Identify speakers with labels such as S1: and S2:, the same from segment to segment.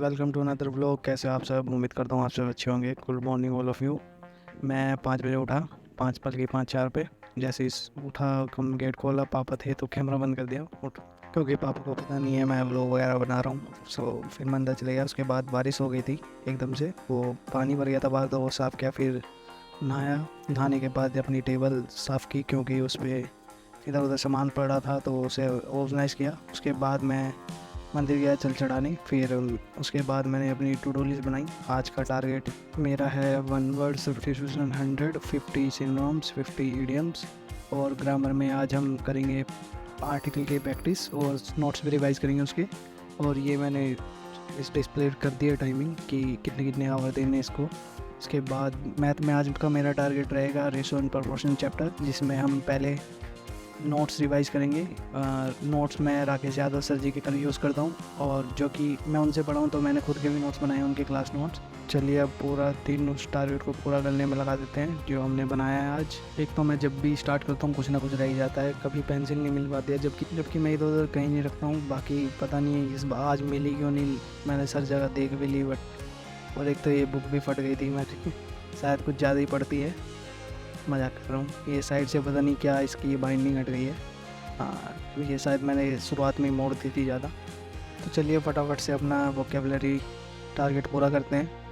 S1: Welcome to another blog. कैसे हो आप सब? उम्मीद करता हूँ आप सब अच्छे होंगे। Good morning all of you. मैं 5 बजे उठा, 5 बज के 5:04 पे। जैसे इस उठा, कम गेट खोला, पापा थे तो कैमरा बंद कर दिया उठ, क्योंकि पापा को पता नहीं है मैं व्लॉग वगैरह बना रहा हूँ। फिर मैं अंदर चले गया। उसके बाद बारिश हो गई थी एकदम से, वो पानी भर गया था बाहर, तो वो साफ़ किया। फिर नहाया, नहाने के बाद अपनी टेबल साफ़ की क्योंकि उस पर इधर उधर सामान पड़ रहा था, तो उसे ऑर्गेनाइज़ किया। उसके बाद मैं मंदिर गया जल चढ़ाने। फिर उसके बाद मैंने अपनी टू डू लिस्ट बनाई। आज का टारगेट मेरा है 1 वर्ड सब्स्टिट्यूशन 100, 50 सिनोनिम्स, 50 इडियम्स और ग्रामर में आज हम करेंगे आर्टिकल की प्रैक्टिस और नोट्स भी रिवाइज करेंगे उसके। और ये मैंने इस डिस्प्ले कर दिया टाइमिंग कि कितने कितने आवर देने इसको। इसके बाद मैथ में आज का मेरा टारगेट रहेगा रेशो एंड प्रोपोर्शन चैप्टर, जिसमें हम पहले नोट्स रिवाइज़ करेंगे। नोट्स मैं राकेश यादव सर जी के कल यूज़ करता हूँ, और जो कि मैं उनसे पढ़ा हूँ, तो मैंने खुद के भी नोट्स बनाए हैं, उनके क्लास नोट्स। चलिए अब पूरा 3 उस टारगेट को पूरा करने में लगा देते हैं जो हमने बनाया है आज। एक तो मैं जब भी स्टार्ट करता हूँ कुछ ना कुछ रह ही जाता है, कभी पेंसिल नहीं मिल पाती है, जबकि मैं इधर उधर कहीं नहीं रखता हूँ। बाकी पता नहीं इस बार आज मिली क्यों नहीं, मैंने सर जगह देख भी ली बट। और एक तो ये बुक भी फट गई थी मेरी शायद कुछ ज़्यादा ही पढ़ती है, मजाक कर रहा हूँ। ये साइड से पता नहीं क्या इसकी बाइंडिंग हट गई है। हाँ, ये शायद मैंने शुरुआत में मोड़ दी थी ज़्यादा। तो चलिए फटाफट से अपना वोकेबलरी टारगेट पूरा करते हैं।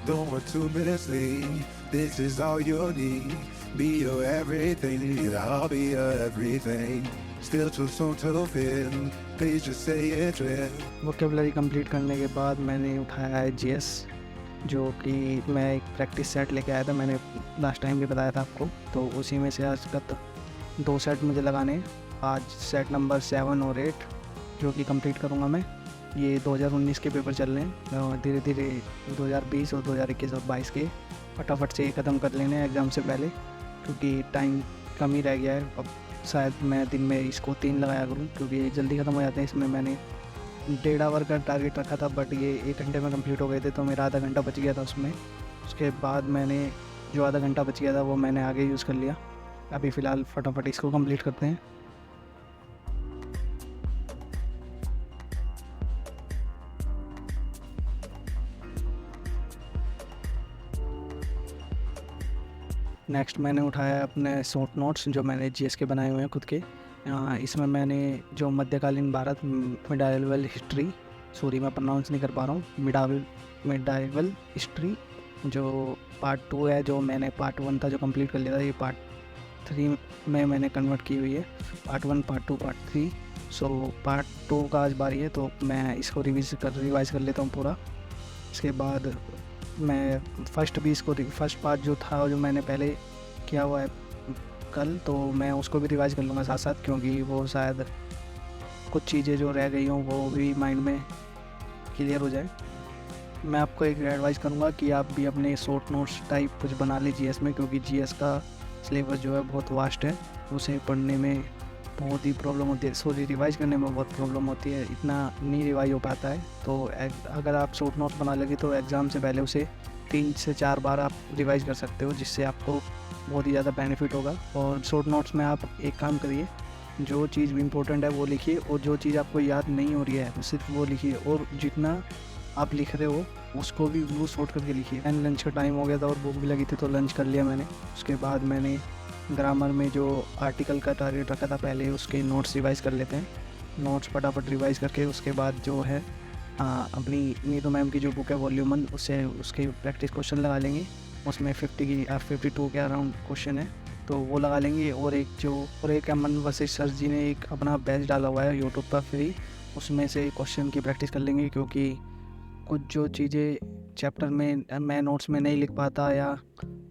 S2: Don't want 2 minutes late. This is all you need. Be your everything. I'll be your everything. Still too soon to feel. Please just say it real.
S1: Vocabulary complete करने के बाद मैंने उठाया है जीएस, जो कि मैं एक प्रैक्टिस सेट लेके आया था। मैंने लास्ट टाइम भी बताया था आपको, तो उसी में से आज का 2 सेट मुझे लगाने हैं। आज सेट नंबर 7 और 8 जो कि कंप्लीट करूँगा मैं। ये 2019 के पेपर चल रहे हैं, धीरे धीरे 2020 और 2021 और 22 के फटाफट से ख़त्म कर लेने हैं एग्ज़ाम से पहले, क्योंकि टाइम कम ही रह गया है। अब शायद मैं दिन में इसको 3 लगाया करूँ, क्योंकि ये जल्दी ख़त्म हो जाते हैं। इसमें मैंने 1.5 आवर का टारगेट रखा था, बट ये 1 घंटे में कंप्लीट हो गए थे, तो मेरा आधा घंटा बच गया था उसमें। उसके बाद मैंने जो आधा घंटा बच गया था वो मैंने आगे यूज़ कर लिया। अभी फ़िलहाल फटाफट इसको कंप्लीट करते हैं। नेक्स्ट मैंने उठाया अपने शॉर्ट नोट्स जो मैंने जीएस के बनाए हुए हैं खुद के। इसमें मैंने जो मध्यकालीन भारत मिडाइवल हिस्ट्री, सॉरी मैं प्रोनाउंस नहीं कर पा रहा हूँ, मिडाइवल हिस्ट्री जो पार्ट 2 है, जो मैंने पार्ट 1 था जो कंप्लीट कर लिया था, ये पार्ट 3 में मैंने कन्वर्ट की हुई है। Part 1, part 2, part 3। So part 2 का आज बारी है, तो मैं इसको रिवाइज़ कर लेता हूँ पूरा। इसके बाद मैं फर्स्ट पार्ट जो था, जो मैंने पहले किया हुआ है कल, तो मैं उसको भी रिवाइज़ कर लूँगा साथ साथ, क्योंकि वो शायद कुछ चीज़ें जो रह गई हों वो भी माइंड में क्लियर हो जाए। मैं आपको एक एडवाइस करूँगा कि आप भी अपने शॉर्ट नोट्स टाइप कुछ बना लीजिए जीएस में, क्योंकि जीएस का सिलेबस जो है बहुत वास्ट है। उसे पढ़ने में बहुत ही प्रॉब्लम होती है, सॉरी रिवाइज़ करने में बहुत प्रॉब्लम होती है, इतना नहीं रिवाइज हो पाता है। तो अगर आप शॉर्ट नोट्स बना लेंगे तो एग्ज़ाम से पहले उसे 3 से 4 बार आप रिवाइज़ कर सकते हो, जिससे आपको बहुत ही ज़्यादा बेनिफिट होगा। और शॉर्ट नोट्स में आप एक काम करिए, जो चीज़ भी इम्पोर्टेंट है वो लिखिए, और जो चीज़ आपको याद नहीं हो रही है सिर्फ वो लिखिए, और जितना आप लिख रहे हो उसको भी वो शॉर्ट करके लिखिए। एंड लंच का टाइम हो गया था और भूख भी लगी थी, तो लंच कर लिया मैंने। उसके बाद मैंने ग्रामर में जो आर्टिकल का टारगेट रखा था पहले, उसके नोट्स रिवाइज़ कर लेते हैं। नोट्स फटाफट रिवाइज़ करके उसके बाद जो है अपनी नीतू मैम की जो बुक है वॉल्यूम 1, उससे उसके प्रैक्टिस क्वेश्चन लगा लेंगे। उसमें 52 के अराउंड क्वेश्चन है, तो वो लगा लेंगे। और एक अमन वशिष्ठ सर जी ने एक अपना बैच डाला हुआ है यूट्यूब पर फ्री, उसमें से क्वेश्चन की प्रैक्टिस कर लेंगे, क्योंकि कुछ जो चीज़ें चैप्टर में मैं नोट्स में नहीं लिख पाता, या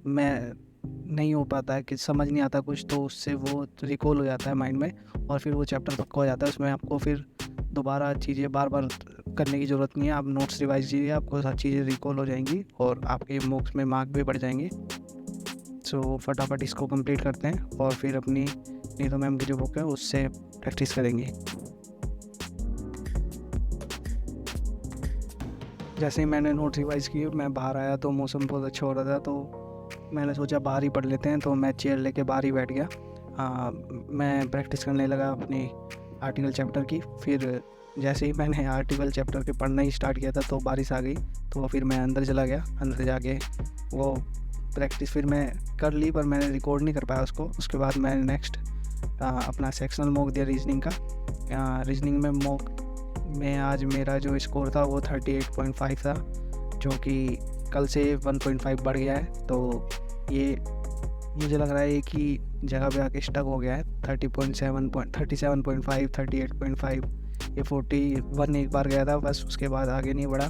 S1: मैं नहीं हो पाता है कि समझ नहीं आता कुछ, तो उससे वो रिकॉल हो जाता है माइंड में, और फिर वो चैप्टर पक्का हो जाता है। उसमें आपको फिर दोबारा चीज़ें बार बार करने की ज़रूरत नहीं है। आप नोट्स रिवाइज कीजिए, आपको सारी चीज़ें रिकॉल हो जाएंगी और आपके मॉक्स में मार्क भी बढ़ जाएंगे। सो फटाफट इसको कंप्लीट करते हैं और फिर अपनी नीतू मैम की जो बुक है उससे प्रैक्टिस करेंगे। जैसे ही मैंने नोट्स रिवाइज़ किए मैं बाहर आया तो मौसम बहुत अच्छा हो रहा था, तो मैंने सोचा बाहर ही पढ़ लेते हैं, तो मैं चेयर लेके बाहर ही बैठ गया। मैं प्रैक्टिस करने लगा अपनी आर्टिकल चैप्टर की। फिर जैसे ही मैंने आर्टिकल चैप्टर के पढ़ना ही स्टार्ट किया था तो बारिश आ गई, तो फिर मैं अंदर चला गया। अंदर जाके वो प्रैक्टिस फिर मैं कर ली, पर मैंने रिकॉर्ड नहीं कर पाया उसको। उसके बाद मैंने नेक्स्ट अपना सेक्शनल मॉक दिया रीजनिंग का। रीजनिंग में मॉक में आज मेरा जो स्कोर था वो 38.5 था, जो कि कल से 1.5 बढ़ गया है। तो ये मुझे लग रहा है एक ही जगह पे आके स्टक हो गया है। 37.5, 38.5, ये 41 एक बार गया था बस, उसके बाद आगे नहीं बढ़ा।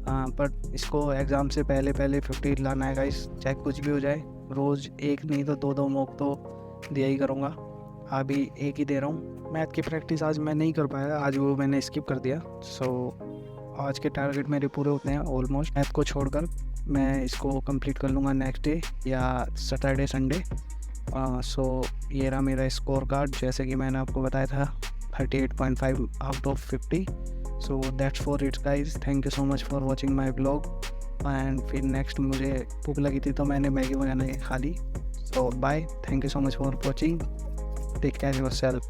S1: पर इसको एग्ज़ाम से पहले 50 लाना है गाइस, चाहे कुछ भी हो जाए। रोज़ एक नहीं तो 2-2 मॉक तो दिया ही करूँगा। अभी एक ही दे रहा हूँ। मैथ की प्रैक्टिस आज मैं नहीं कर पाया, आज वो मैंने स्किप कर दिया। आज के टारगेट मेरे पूरे होते हैं ऑलमोस्ट। मैथ को छोड़कर मैं इसको कंप्लीट कर लूँगा नेक्स्ट डे या सैटरडे संडे। ये रहा मेरा स्कोर कार्ड, जैसे कि मैंने आपको बताया था 38.5 out of 50। So that's for its guys, thank you so much for watching my blog. And फिर नेक्स्ट मुझे भूख लगी थी तो मैंने मैगी वगैरह खा ली। So bye, thank you so much for watching, take care yourself.